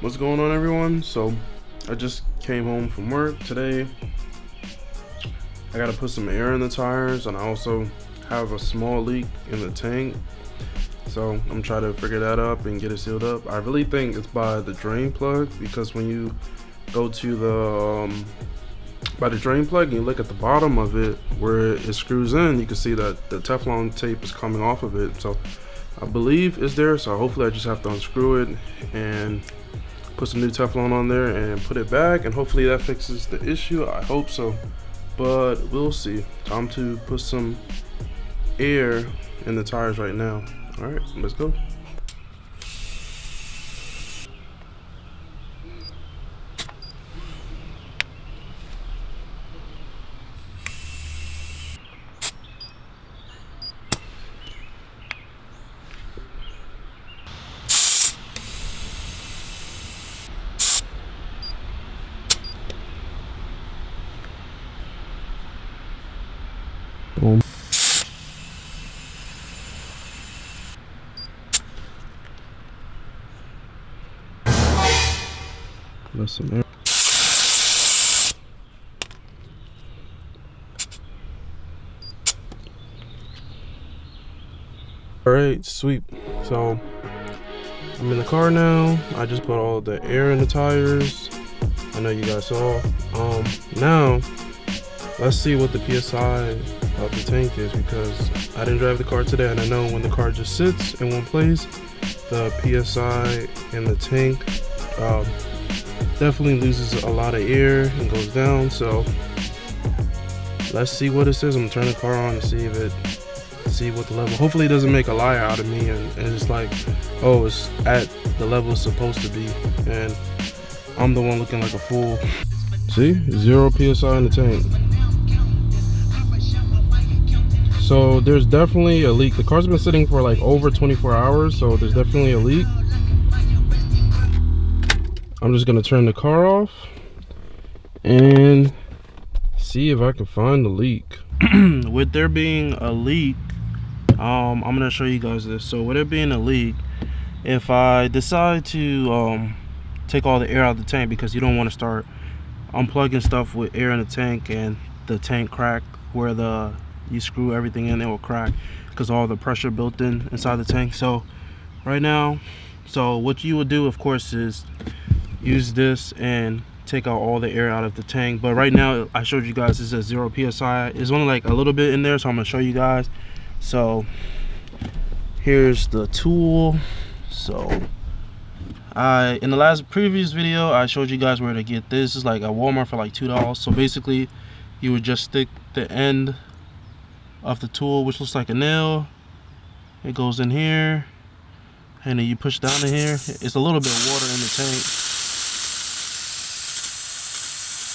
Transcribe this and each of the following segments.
What's going on, everyone? So I just came home from work today. I gotta put some air in the tires, and I also have a small leak in the tank, so I'm trying to figure that up and get it sealed up. I really think it's by the drain plug, because when you go to the by the drain plug and you look at the bottom of it where it screws in, you can see that the Teflon tape is coming off of it. So I believe it's there, so hopefully I just have to unscrew it and put some new Teflon on there and put it back, and hopefully that fixes the issue. I hope so, but we'll see. Time to put some air in the tires right now. All right, let's go. Boom. Let some air. All right, sweet. So I'm in the car now. I just put all the air in the tires. I know you guys saw. Now let's see what the PSI of the tank is, because I didn't drive the car today, and I know when the car just sits in one place, the PSI in the tank definitely loses a lot of air and goes down. So let's see what it says. I'm gonna turn the car on and see what the level. Hopefully it doesn't make a liar out of me and it's like, oh, it's at the level it's supposed to be, and I'm the one looking like a fool. See, 0 PSI in the tank. So there's definitely a leak. The car's been sitting for like over 24 hours, so there's definitely a leak. I'm just gonna turn the car off and see if I can find the leak. With there being a leak, I'm gonna show you guys this. So with it being a leak, if I decide to take all the air out of the tank, because you don't want to start unplugging stuff with air in the tank and the tank crack where you screw everything in, it will crack because all the pressure built inside the tank. So right now, so what you would do, of course, is use this and take out all the air out of the tank. But right now, I showed you guys this is 0 PSI. It's only like a little bit in there, so I'm gonna show you guys. So here's the tool. So in the previous video, I showed you guys where to get this. It's like a Walmart for like $2. So basically, you would just stick the end of the tool, which looks like a nail. It goes in here, and then you push down in here. It's a little bit of water in the tank,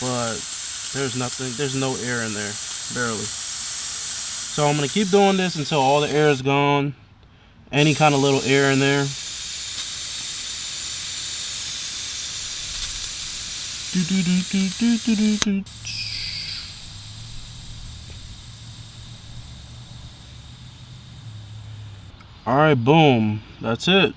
but there's no air in there, barely. So I'm gonna keep doing this until all the air is gone, any kind of little air in there. All right, boom, that's it.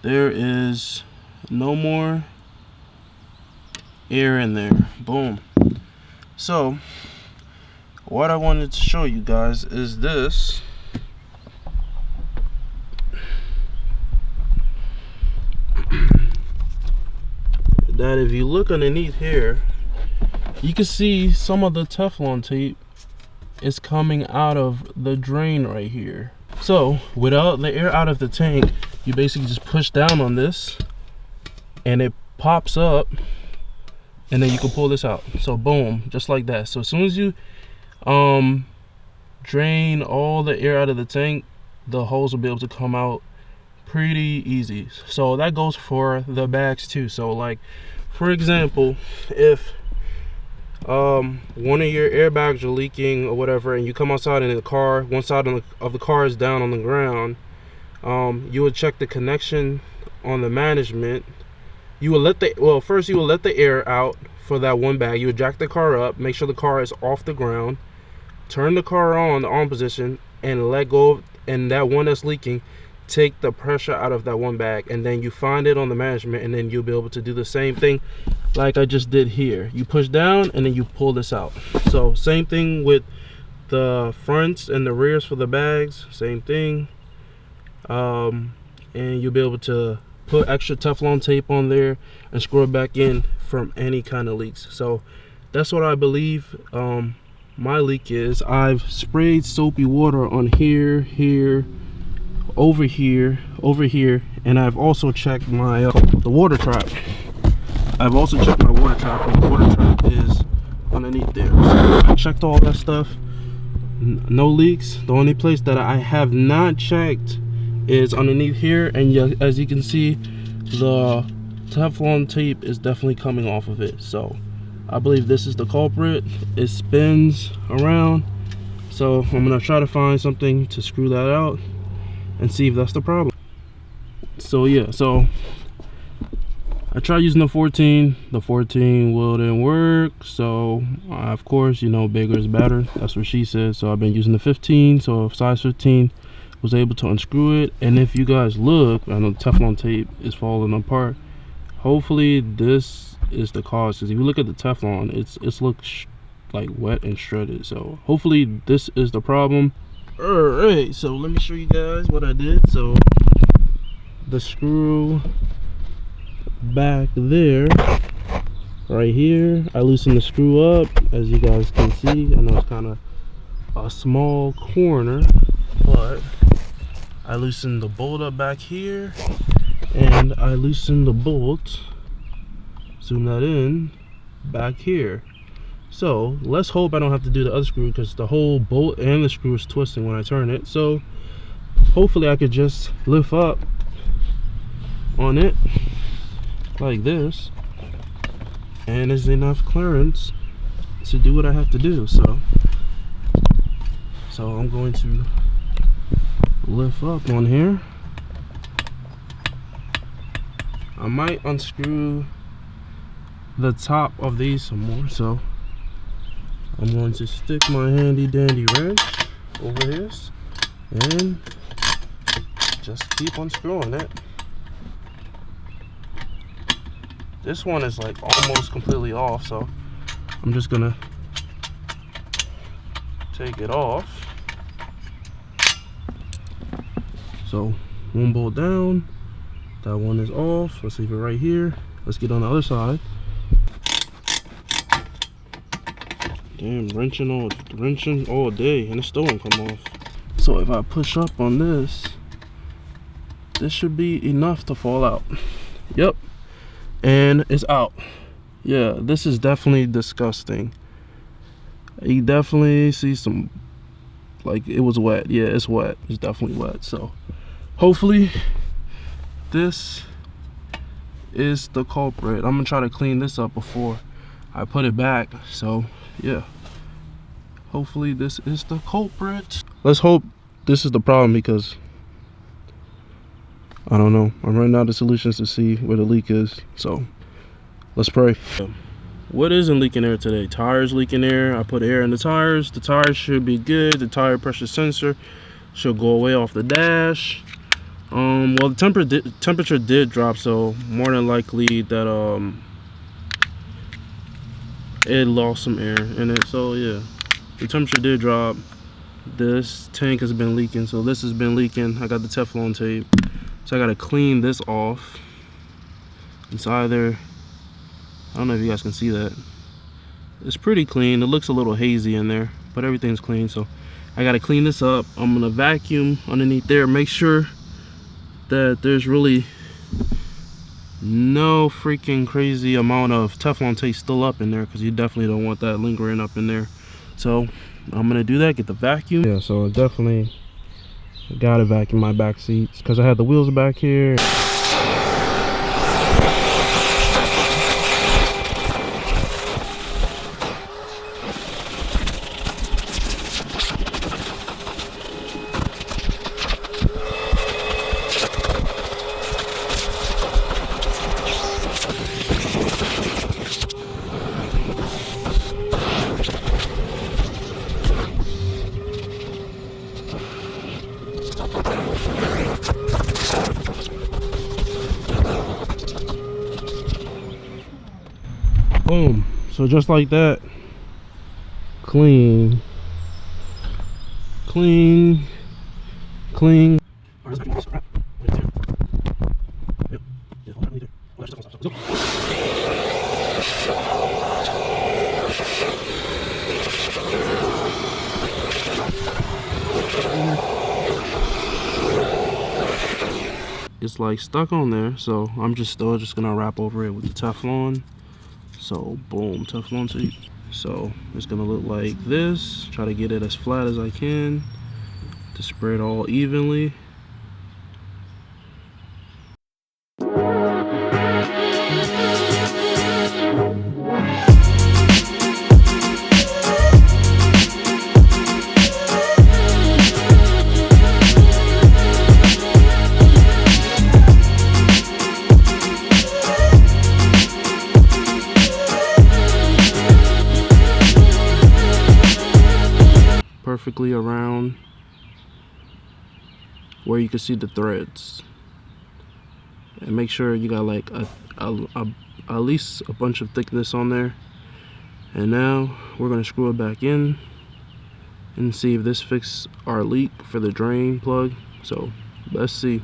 There is no more air in there. Boom. So what I wanted to show you guys is this. That if you look underneath here, you can see some of the Teflon tape is coming out of the drain right here. So without the air out of the tank, you basically just push down on this and it pops up, and then you can pull this out. So boom, just like that. So as soon as you drain all the air out of the tank, the hose will be able to come out pretty easy. So that goes for the bags too. So like, for example, if one of your airbags are leaking or whatever, and you come outside and the car, one side of the car is down on the ground, you would check the connection on the management. You will let first you will let the air out for that one bag. You would jack the car up, make sure the car is off the ground, turn the car on the on position, and let go of, and that one that's leaking, take the pressure out of that one bag, and then you find it on the management, and then you'll be able to do the same thing like I just did here. You push down and then you pull this out. So same thing with the fronts and the rears for the bags, same thing. And you'll be able to put extra Teflon tape on there and screw it back in from any kind of leaks. So that's what I believe my leak is. I've sprayed soapy water on here, over here, and I've also checked my the water trap. I've also checked my water trap, and the water trap is underneath there. So I checked all that stuff, no leaks. The only place that I have not checked is underneath here, and as you can see, the Teflon tape is definitely coming off of it. So I believe this is the culprit. It spins around, so I'm gonna try to find something to screw that out and see if that's the problem. So yeah, so I tried using the 14 wouldn't work. So of course, you know, bigger is better, that's what she said. So I've been using the 15, so size 15 was able to unscrew it. And if you guys look, I know the Teflon tape is falling apart. Hopefully this is the cause, because if you look at the Teflon, it's looks like wet and shredded. So hopefully this is the problem. All right, so let me show you guys what I did. So the screw back there, right here, I loosened the screw up, as you guys can see. I know it's kind of a small corner, but I loosened the bolt up back here, and I loosened the bolt, zoom that in, back here. So let's hope I don't have to do the other screw, because the whole bolt and the screw is twisting when I turn it. So hopefully I could just lift up on it like this, and there's enough clearance to do what I have to do. So I'm going to lift up on here. I might unscrew the top of these some more, so I'm going to stick my handy dandy wrench over this and just keep unscrewing it. This one is like almost completely off, so I'm just gonna take it off. So one bolt down, that one is off. Let's leave it right here. Let's get on the other side. Damn, wrenching all day, and it still won't come off. So if I push up on this, this should be enough to fall out. Yep, and it's out. Yeah, this is definitely disgusting. You definitely see some, like, it was wet. Yeah, it's wet. It's definitely wet. So hopefully this is the culprit. I'm gonna try to clean this up before I put it back. So yeah, hopefully this is the culprit. Let's hope this is the problem, because I don't know, I'm running out of solutions to see where the leak is. So let's pray. What isn't leaking air today? Tires leaking air. I put air in the tires. The tires should be good. The tire pressure sensor should go away off the dash. Well, the temperature did drop, so more than likely that it lost some air in it. So yeah, the temperature did drop. This tank has been leaking, so this has been leaking. I got the Teflon tape, so I gotta clean this off. Inside there, I don't know if you guys can see that. It's pretty clean. It looks a little hazy in there, but everything's clean. So I gotta clean this up. I'm gonna vacuum underneath there, make sure that there's really no freaking crazy amount of Teflon tape still up in there, because you definitely don't want that lingering up in there. So I'm gonna do that, get the vacuum. Yeah, so I definitely gotta vacuum my back seats, because I had the wheels back here. So just like that, clean. It's like stuck on there, so I'm still just gonna wrap over it with the Teflon. So boom, Teflon tape. So it's gonna look like this. Try to get it as flat as I can to spread all evenly. Perfectly around where you can see the threads, and make sure you got like at least a bunch of thickness on there. And now we're gonna screw it back in and see if this fixes our leak for the drain plug. So let's see.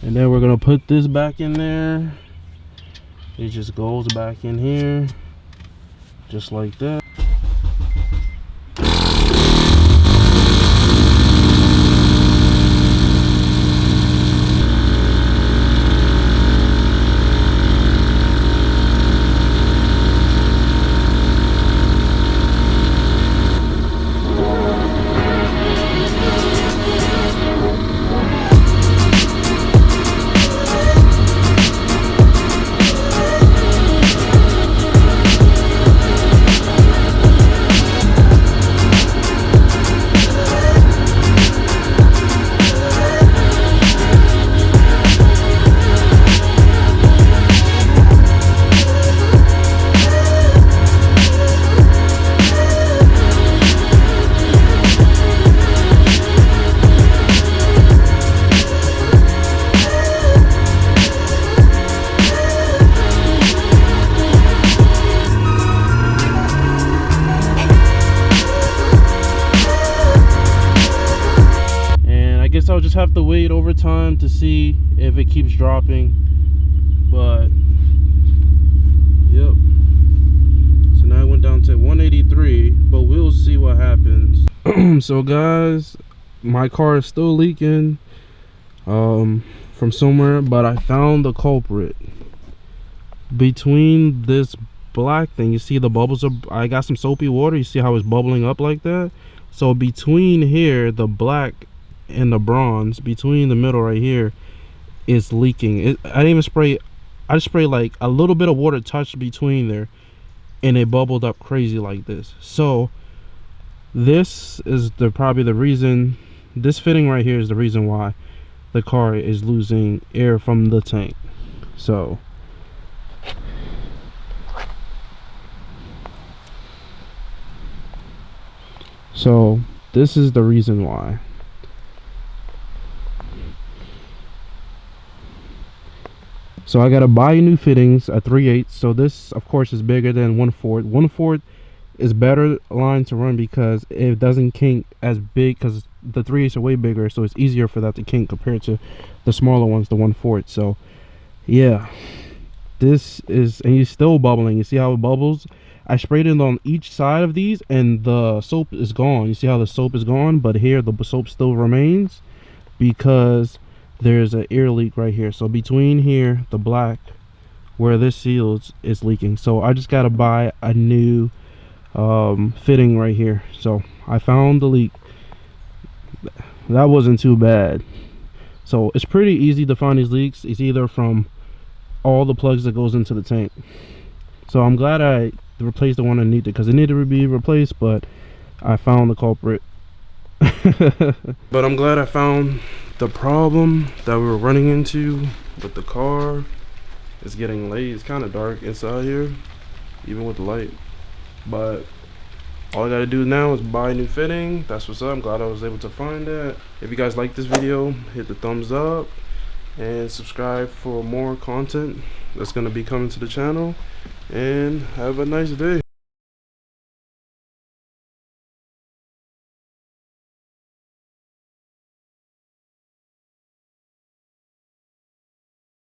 And then we're gonna put this back in there. It just goes back in here, just like that. I'll just have to wait over time to see if it keeps dropping. But yep, so now it went down to 183, but we'll see what happens. So guys, my car is still leaking from somewhere, but I found the culprit between this black thing. You see the bubbles are, I got some soapy water, you see how it's bubbling up like that. So between here, the black and the bronze, between the middle right here, is leaking. I didn't even spray, I just sprayed like a little bit of water touched between there, and it bubbled up crazy like this. So this is probably the reason, this fitting right here is the reason why the car is losing air from the tank. So this is the reason why. So I gotta buy new fittings at 3/8. So this of course is bigger than 1/4. 1/4 is better line to run because it doesn't kink as big, because the 3/8 are way bigger, so it's easier for that to kink compared to the smaller ones, the 1/4. So yeah, this is, and it's still bubbling. You see how it bubbles? I sprayed it on each side of these and the soap is gone. You see how the soap is gone, but here the soap still remains because there's an air leak right here. So between here, the black where this seals is leaking. So I just gotta buy a new fitting right here. So I found the leak. That wasn't too bad. So it's pretty easy to find these leaks. It's either from all the plugs that goes into the tank. So I'm glad I replaced the one I needed, because it needed to be replaced, but I found the culprit. But I'm glad I found the problem that we were running into with the car. It's getting late, it's kind of dark inside here even with the light, but all I gotta do now is buy a new fitting. That's what's up. I'm glad I was able to find that. If you guys like this video, hit the thumbs up, and subscribe for more content that's going to be coming to the channel, and have a nice day.